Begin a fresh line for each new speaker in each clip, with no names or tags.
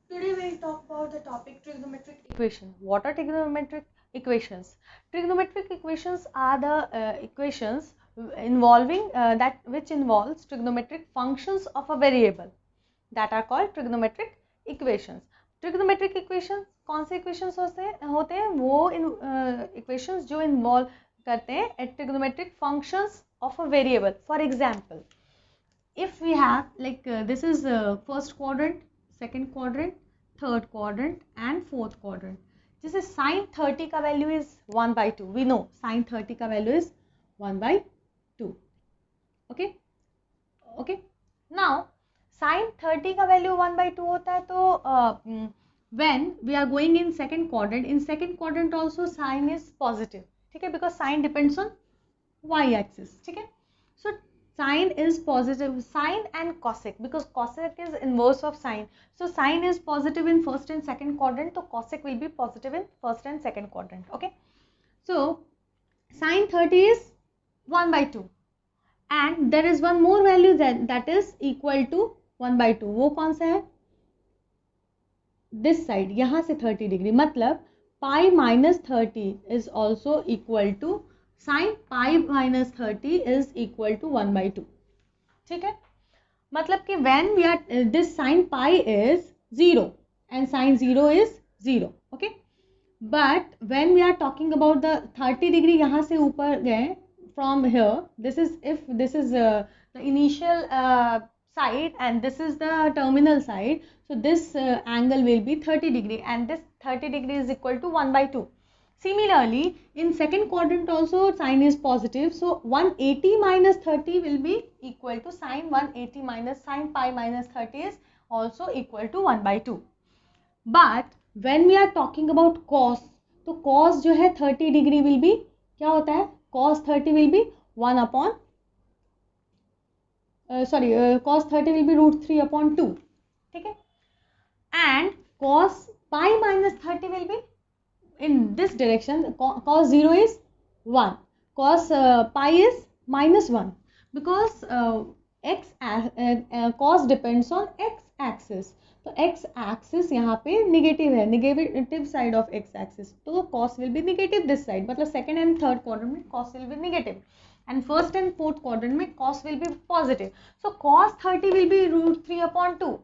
Today we'll talk about the topic trigonometric equation. What are trigonometric equations? Trigonometric equations are the equations involving that which involves trigonometric functions of a variable that are called trigonometric equations. Trigonometric equations कौन से equations होते हैं वो equations जो involve करते हैं trigonometric functions of a variable. For example, if we have this is first quadrant, second quadrant, third quadrant and fourth quadrant. जैसे sin 30 का value is 1/2. We know sin 30 का value is 1/2. Okay. Now sin 30 का value 1/2 होता है तो when we are going in second quadrant also sin is positive. ठीक है, because sin depends on y axis. ठीक है, so sine is positive, sine and cosec, because cosec is inverse of sine, so sine is positive in first and second quadrant, so cosec will be positive in first and second quadrant. Okay, so sin 30 is 1/2 and there is one more value that is equal to 1/2. वो कौन सा है? this side, यहाँ से 30 degree, मतलब pi minus 30 is also equal to sin pi minus 30 is equal to 1/2. ठीक है, मतलब कि when we are this sin pi is 0 and sin 0 is 0. Okay, but when we are talking about the 30 degree यहाँ से ऊपर गए from here, this is if this is the initial side and this is the terminal side, so this angle will be 30 degree and this 30 degree is equal to 1/2. Similarly, in second quadrant also sin is positive, so 180 minus 30 will be equal to sin 180 minus sin pi minus 30 is also equal to 1/2. But when we are talking about cos, तो cos जो है 30 degree will be क्या होता है? Cos 30 will be 1 upon cos 30 will be root 3 upon 2. ठीक है, and cos pi minus 30 will be in this direction. Cos 0 is 1, cos pi is minus 1, because cos depends on x axis, तो x axis यहाँ पे negative है, negative side of x axis, तो cos will be negative this side, मतलब second and third quadrant में cos will be negative and first and fourth quadrant में cos will be positive, so cos 30 will be root 3 upon 2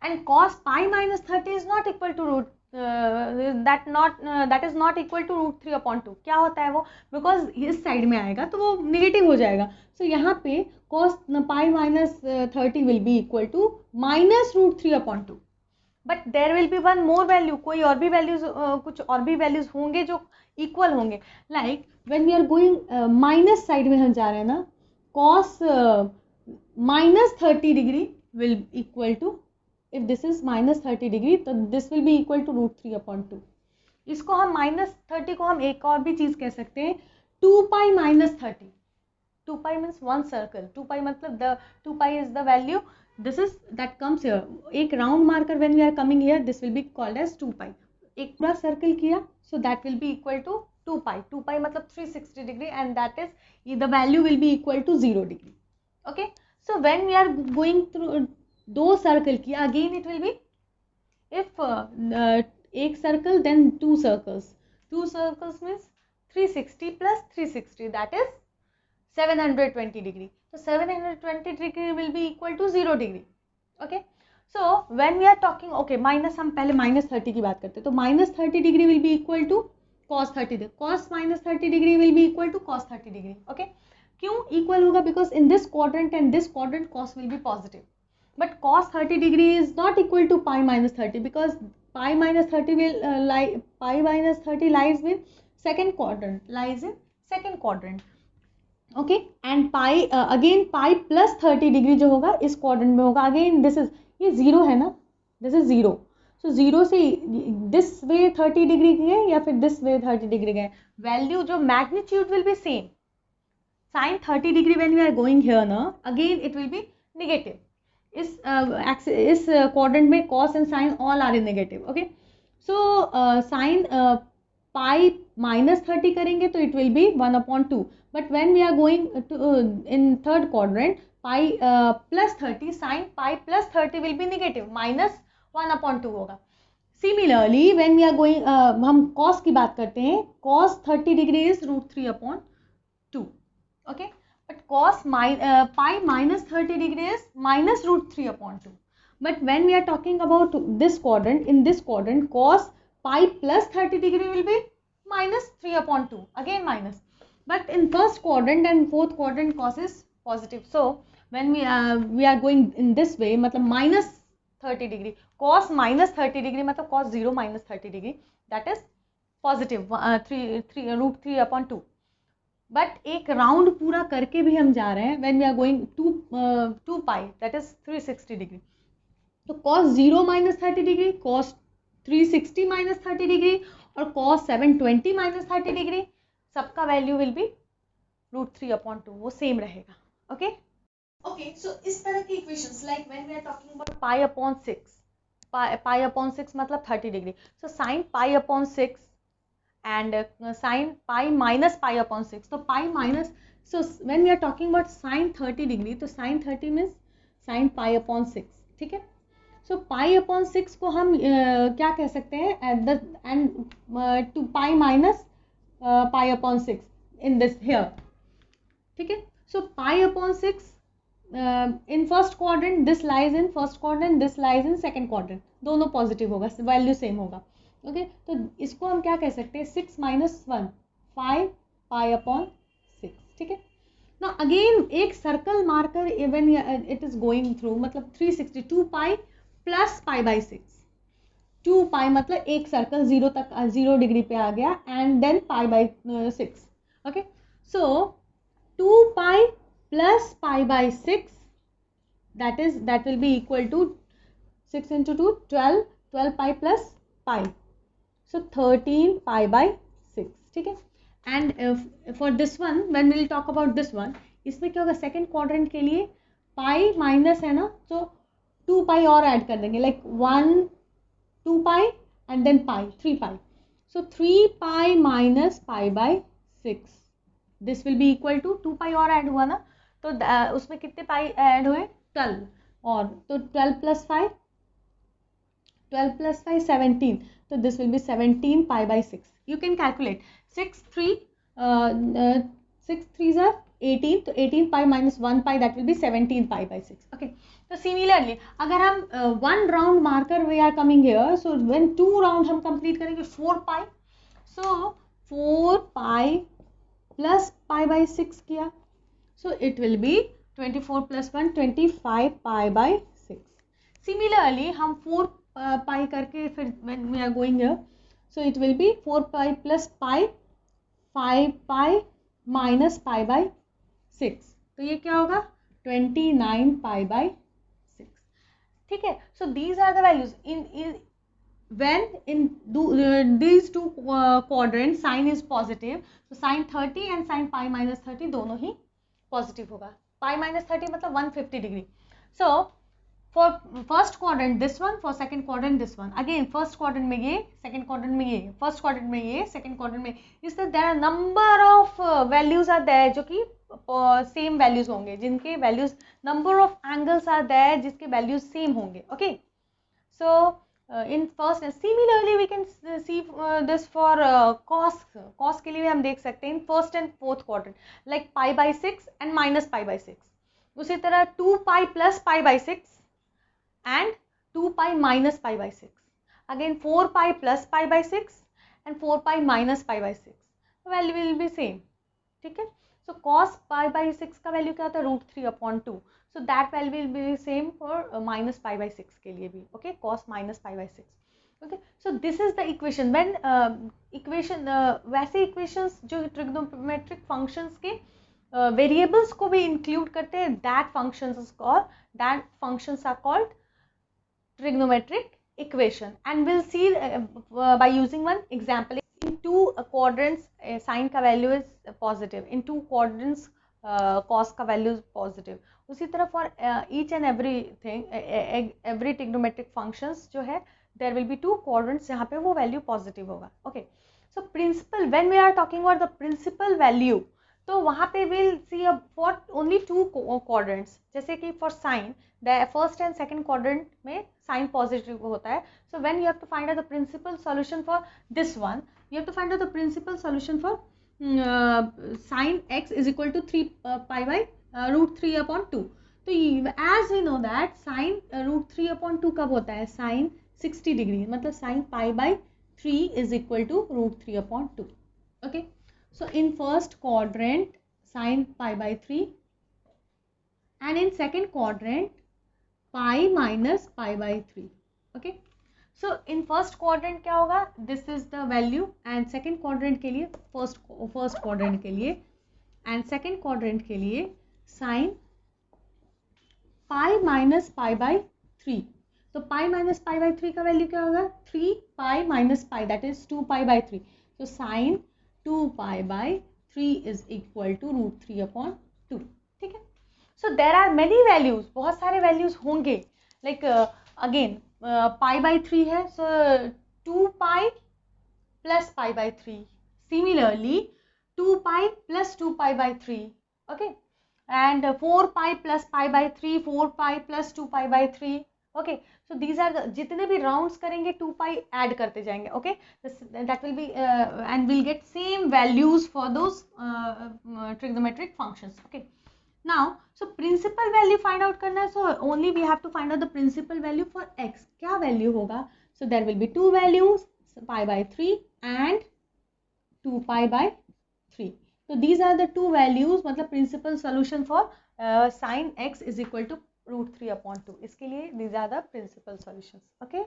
and cos pi minus 30 is not equal to root that is not equal to root 3 upon 2. क्या होता है वो, because इस side में आएगा तो वो नेगेटिव हो जाएगा, so यहाँ पे cos pi minus 30 will be equal to minus root 3 upon 2. but there will be one more value, कोई और भी values कुछ और भी values होंगे जो equal होंगे, like when we are going minus side में हम जा रहे हैं ना, cos minus 30 degree will equal to, if this is minus 30 degree तो this will be equal to root 3 upon 2. इसको हम minus 30 को हम एक और भी चीज कह सकते हैं, 2 pi minus 30. 2 pi means one circle. 2 pi मतलब the 2 pi is the value. This is that comes here. एक round marker when we are coming here, this will be called as 2 pi. एक पूरा circle किया, so that will be equal to 2 pi. 2 pi मतलब 360 degree and that is the value will be equal to 0 degree. Okay. So when we are going through दो circle किया, again it will be if एक circle then two circles means 360 plus 360 that is 720 degree, तो 720 degree will be equal to 0 degree. Okay, so when we are talking, okay minus, हम पहले minus 30 की बात करते हैं, तो minus 30 degree will be equal to cos 30, cos minus 30 degree will be equal to cos 30 degree. Okay, क्यों equal होगा? Because in this quadrant and this quadrant cos will be positive, but cos 30 degree is not equal to pi minus 30, because pi minus 30 will pi minus 30 lies with second quadrant. Okay, and pi again pi plus 30 degree जो होगा इस quadrant में होगा, again this is, ये 0 है ना, this is 0, so 0 से this way 30 degree गए या फिर this way 30 degree गए, value जो magnitude will be same. sin 30 degree when we are going here ना, again it will be negative. इस क्वाड्रेंट में cos and sine all are in negative. Okay, so sine pi minus 30 करेंगे तो it will be 1/2, but when we are going in third quadrant pi plus 30, sin pi plus 30 will be negative, minus 1/2 होगा. Similarly, when we are going, हम cos की बात करते हैं, cos 30 degree is √3/2. Okay, but cos pi minus 30 degree is minus √3/2. But when we are talking about this quadrant, in this quadrant, cos pi plus 30 degree will be minus 3/2. Again minus. But in first quadrant and fourth quadrant, cos is positive. So when we are going in this way, मतलब minus 30 degree, cos minus 30 degree मतलब cos 0 minus 30 degree, that is positive, √3/2. But एक round पूरा करके भी हम जा रहे हैं, when we are going to pi, that is 360 degree. तो cos 0 minus 30 degree, cos 360 minus 30 degree और cos 720 minus 30 degree, सबका वैल्यू विल बी √3/2, वो सेम रहेगा. ओके ओके, सो इस तरह की equations like when we are talking about pi/6, pi/6 मतलब 30 degree, so sin pi/6 and sin pi minus pi/6, तो pi minus, so when we are talking about sin 30 degree, तो sin 30 means sin pi/6. ठीक है, so pi/6 को हम क्या कह सकते हैं, at the and to pi minus pi/6 in this here. ठीक है, so pi/6 in first quadrant, this lies in first quadrant, this lies in second quadrant, दोनों पॉजिटिव होगा, वैल्यू सेम होगा. ओके, तो इसको हम क्या कह सकते हैं, 6 minus 1, 5 pi/6. ठीक है, ना अगेन एक circle marker even it is going through, मतलब 362 pi plus pi/6. 2 pi मतलब एक सर्कल 0 तक 0 डिग्री पे आ गया, and then pi/6. Okay, so 2 pi plus pi/6, that will be equal to 6 into 2, 12 pi plus pi, so 13 pi/6. ठीक है, and for this one, when we will talk about this one, इसमें क्या होगा, second quadrant के लिए pi minus है ना, तो 2 pi और ऐड कर देंगे, like 1 2 pi and then pi 3 pi, so 3 pi minus pi/6, this will be equal to 2 pi और ऐड हुआ ना, तो उसमें कितने पाई ऐड हुए, 12, और तो 12 plus 5 17, so this will be 17 pi/6. You can calculate 6 3s are 18, तो 18 pi minus 1 pi, that will be 17 pi/6. okay, so similarly अगर हम one round marker we are coming here, so when 2 round हम complete करेंगे 4 pi, so 4 pi plus pi/6 किया, so it will be 24 plus 1 25 pi/6. Similarly हम 4 pi करके फिर when we are going here, so it will be 4 pi plus pi 5 pi minus pi/6, तो ये क्या होगा 29 pi/6. ठीक है, so these are the values in when in these two quadrants sign is positive, so sin 30 and sin pi minus 30 दोनों ही positive होगा. pi minus 30 मतलब 150 degree. so for first quadrant this one, for second quadrant this one, again first quadrant में ये, second quadrant में ये, first quadrant में ये, second quadrant में, इस तरह there are number of values are there जो कि same values होंगे, जिनके values, number of angles are there जिसके values same होंगे. okay, so in first, similarly we can see this for cos के लिए भी हम देख सकते हैं in first and fourth quadrant, like pi/6 and minus pi/6. उसी तरह 2 pi plus pi/6 and 2 pi minus pi/6, again 4 pi plus pi/6 and 4 pi minus pi/6, value will be same. ठीक है, so cos pi/6 का value क्या होता है, √3/2, so that value will be same for minus pi/6 के लिए भी. okay, cos minus pi/6. okay, so this is the equation when equation वैसे equations जो trigonometric functions के variables को भी include करते हैं, that functions are called trigonometric equation, and we'll see by using one example. In two quadrants sin का value is positive, in two quadrants cos का value is positive. उसी तरह for each and everything, every trigonometric functions जो है, there will be two quadrants जहाँ पे वो value positive होगा. okay, so principal, when we are talking about the principal value, तो वहाँ पे will see for only 2 quadrants, जैसे कि for sine the first and second quadrant में साइन पॉजिटिव होता है. So when you have to find out the principal solution for this one, you have to find out the principal solution for sin x is equal to 3 pi by root 3 upon 2. तो as we know that sin root 3 upon 2 कब होता है? sin 60 degree, मतलब sin pi by 3 is equal to root 3 upon 2. Okay, so in first quadrant sin pi by 3 and in second quadrant pi minus pi by 3. Okay, so in first quadrant क्या होगा? This is the value and second quadrant के लिए first quadrant के लिए and second quadrant के लिए sin pi minus pi by 3. तो pi minus pi by 3 का वैल्यू क्या होगा? 3 pi minus pi, that is 2 pi by 3. So sin 2 pi by 3 is equal to root 3 upon 2. ठीक है. So there are many values, बहुत सारे values होंगे. Like again pi by 3 है, so 2 pi plus pi by 3. Similarly 2 pi plus 2 pi by 3. Okay, and 4 pi plus pi by 3, 4 pi plus 2 pi by 3. Okay, so these are the, जितने भी rounds करेंगे 2 pi add करते जाएंगे. Okay, that will be and we'll get same values for those trigonometric functions. Okay, now so principal value find out करना है, so only we have to find out the principal value for x. क्या value होगा? So there will be two values, so pi by 3 and 2 pi by 3. So these are the two values, मतलब principal solution for sin x is equal to root 3 upon 2. इसके लिए these are the principal solutions. Okay.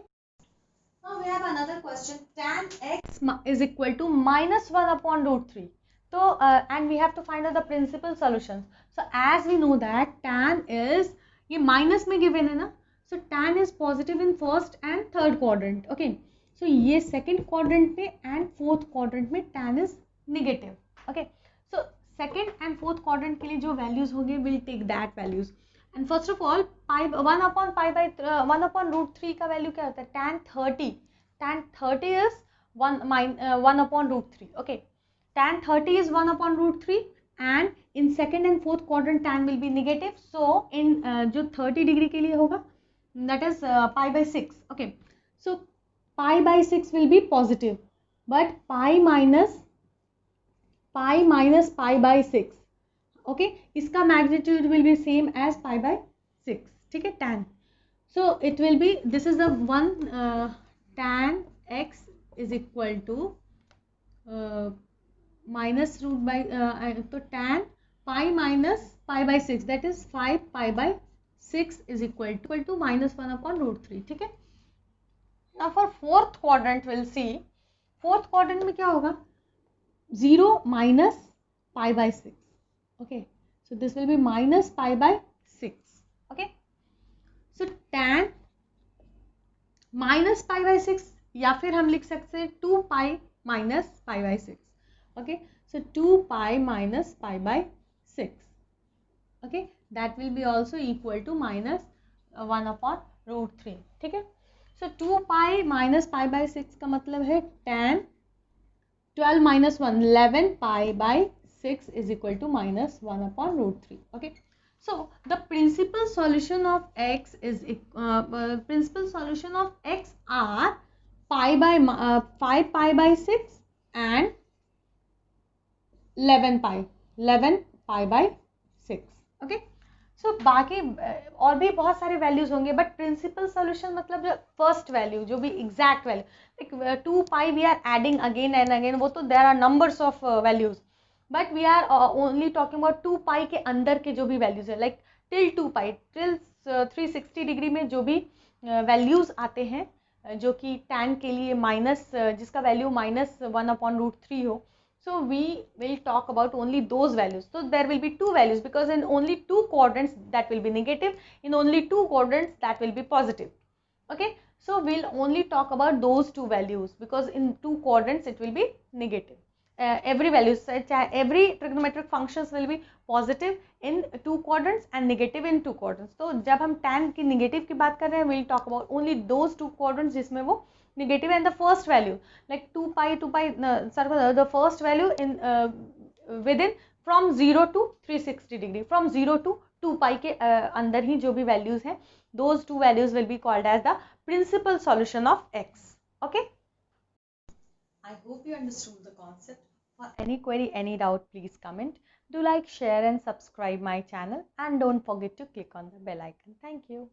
Now we have another question. Tan x is equal to minus 1 upon root 3. So and we have to find out the principal solutions. So as we know that tan is, ये minus में given है ना, so tan is positive in first and third quadrant. Okay, so ये second quadrant में and fourth quadrant में tan is negative. Okay, so second and fourth quadrant के लिए जो values होंगे we'll take that values. And first of all pi 1 upon pi by 1 upon root 3 का value क्या होता है? tan 30. Tan 30 is 1 upon root 3. Okay, tan 30 is 1 upon root 3 and in second and fourth quadrant tan will be negative. So in जो 30 degree के लिए होगा that is pi by 6. Okay, so pi by 6 will be positive, but pi minus pi by 6. Okay, इसका magnitude will be same as pi by 6. ठीक है, tan. So it will be, this is the one tan x is equal to minus root by तो tan pi minus pi by 6, that is 5 pi by 6 is equal to minus 1 upon root 3. ठीक है. Now for fourth quadrant we'll see, fourth quadrant में क्या होगा? 0 minus pi by 6. Okay, so this will be minus pi by 6. Okay, so tan minus pi by 6 या फिर हम लिख सकते हैं 2 pi minus pi by 6. Okay, so 2 pi minus pi by 6. Okay, that will be also equal to minus 1 upon root 3. ठीक है, so 2 pi minus pi by 6 का मतलब है tan 12 minus 1, 11 pi by 6 is equal to minus 1 upon root 3. Okay, so the principal solution of x is principal solution of x are pi by 5 pi by 6 and 11 pi by 6. Okay, so बाकी और भी बहुत सारे values होंगे, but principal solution मतलब first value जो भी exact value, like 2 pi we are adding again and again, वो तो there are numbers of values, but we are only talking about 2 pi के अंदर के जो भी वैल्यूज है, like till 2 pi till 360 degree में जो भी वैल्यूज आते हैं, जो कि tan के लिए माइनस, जिसका वैल्यू माइनस 1 अपॉन रूट 3 हो. So we will talk about only those values. So there will be two values because in only two quadrants that will be negative, in only two quadrants that will be positive. Okay, so we'll only talk about those two values because in two quadrants it will be negative. Every value, every trigonometric functions will be positive in two quadrants and negative in two quadrants. तो जब हम tan की negative की बात कर रहे हैं, we'll talk about only those two quadrants जिसमें वो negative and the first value like 2 pi the first value in within from 0 to 360 degree, from 0 to 2 pi के अंदर ही जो भी वैल्यूज हैं, those two values will be called as the principal solution of x. Okay, I hope you understood the concept. For any query, any doubt, please comment. Do like, share and subscribe my channel, and don't forget to click on the bell icon. Thank you.